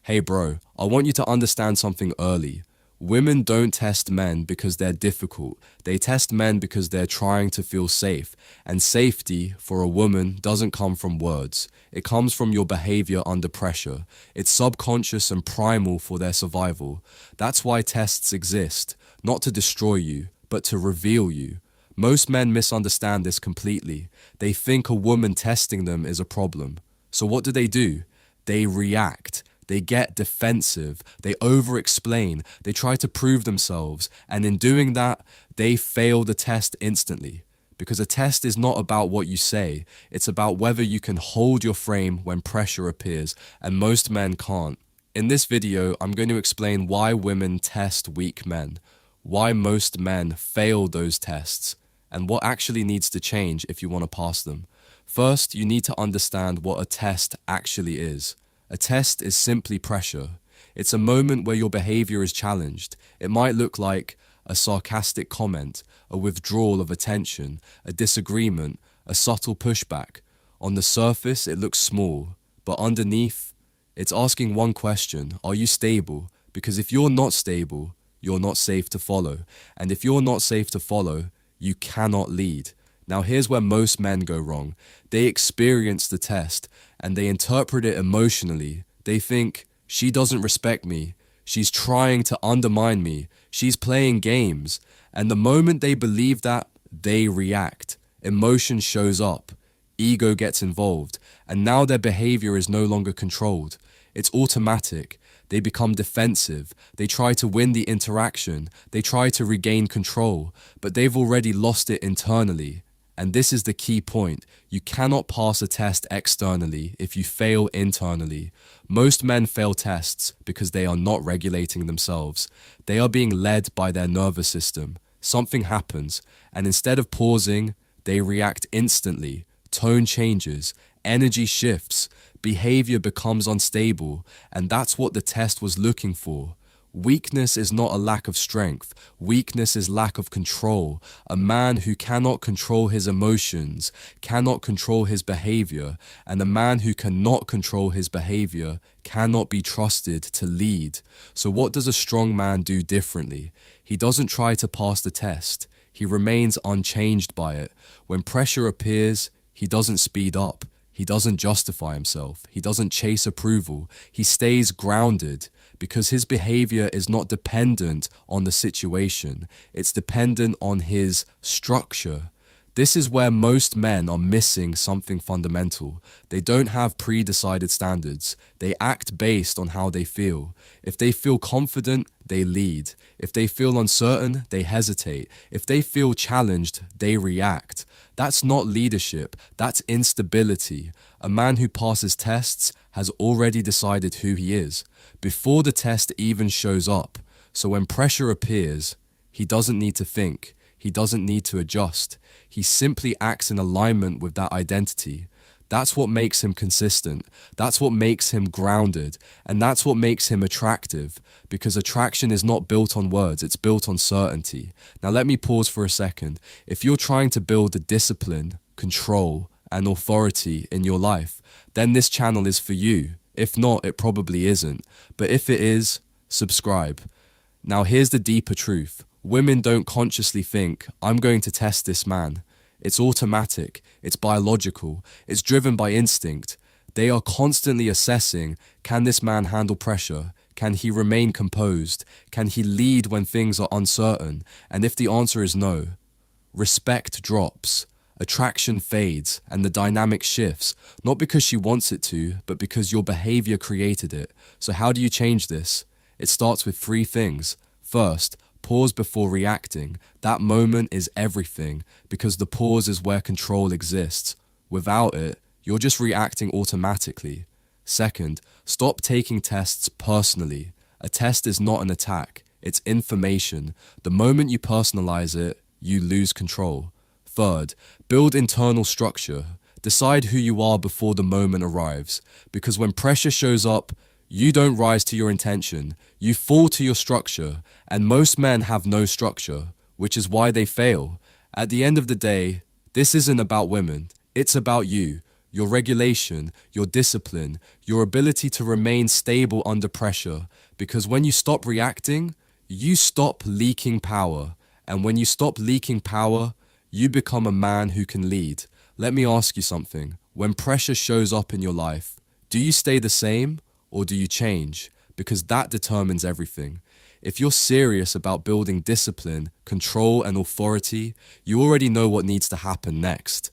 Hey bro, I want you to understand something early. Women don't test men because they're difficult. They test men because they're trying to feel safe. And safety for a woman doesn't come from words. It comes from your behavior under pressure. It's subconscious and primal for their survival. That's why tests exist, not to destroy you, but to reveal you. Most men misunderstand this completely. They think a woman testing them is a problem. So what do? They react. They get defensive, they over-explain, they try to prove themselves, and in doing that, they fail the test instantly. Because a test is not about what you say, it's about whether you can hold your frame when pressure appears, and most men can't. In this video, I'm going to explain why women test weak men, why most men fail those tests, and what actually needs to change if you want to pass them. First, you need to understand what a test actually is. A test is simply pressure. It's a moment where your behavior is challenged. It might look like a sarcastic comment, a withdrawal of attention, a disagreement, a subtle pushback. On the surface, it looks small, but underneath, it's asking one question: are you stable? Because if you're not stable, you're not safe to follow. And if you're not safe to follow, you cannot lead. Now here's where most men go wrong. They experience the test and they interpret it emotionally. They think, she doesn't respect me. She's trying to undermine me. She's playing games. And the moment they believe that, they react. Emotion shows up. Ego gets involved. And now their behavior is no longer controlled. It's automatic. They become defensive. They try to win the interaction. They try to regain control. But they've already lost it internally. And this is the key point. You cannot pass a test externally if you fail internally. Most men fail tests because they are not regulating themselves. They are being led by their nervous system. Something happens, and instead of pausing, they react instantly. Tone changes, energy shifts, behavior becomes unstable, and that's what the test was looking for. Weakness is not a lack of strength. Weakness is lack of control. A man who cannot control his emotions cannot control his behavior, and a man who cannot control his behavior cannot be trusted to lead. So what does a strong man do differently? He doesn't try to pass the test. He remains unchanged by it. When pressure appears, he doesn't speed up. He doesn't justify himself. He doesn't chase approval. He stays grounded because his behavior is not dependent on the situation. It's dependent on his structure. This is where most men are missing something fundamental. They don't have pre-decided standards. They act based on how they feel. If they feel confident, they lead. If they feel uncertain, they hesitate. If they feel challenged, they react. That's not leadership, that's instability. A man who passes tests has already decided who he is, before the test even shows up. So when pressure appears, he doesn't need to think, he doesn't need to adjust. He simply acts in alignment with that identity. That's what makes him consistent. That's what makes him grounded. And that's what makes him attractive. Because attraction is not built on words, it's built on certainty. Now let me pause for a second. If you're trying to build a discipline, control, and authority in your life, then this channel is for you. If not, it probably isn't. But if it is, subscribe. Now here's the deeper truth. Women don't consciously think, I'm going to test this man. It's automatic, it's biological, it's driven by instinct. They are constantly assessing, can this man handle pressure? Can he remain composed? Can he lead when things are uncertain? And if the answer is no, respect drops, attraction fades, and the dynamic shifts, not because she wants it to, but because your behavior created it. So how do you change this? It starts with three things. First, pause before reacting. That moment is everything, because the pause is where control exists. Without it, you're just reacting automatically. Second, stop taking tests personally. A test is not an attack, it's information. The moment you personalize it, you lose control. Third, build internal structure. Decide who you are before the moment arrives, because when pressure shows up, you don't rise to your intention, you fall to your structure, and most men have no structure, which is why they fail. At the end of the day, this isn't about women, it's about you. your regulation, your discipline, your ability to remain stable under pressure. Because when you stop reacting, you stop leaking power. And when you stop leaking power, you become a man who can lead. Let me ask you something. When pressure shows up in your life, do you stay the same or do you change? Because that determines everything. If you're serious about building discipline, control, and authority, you already know what needs to happen next.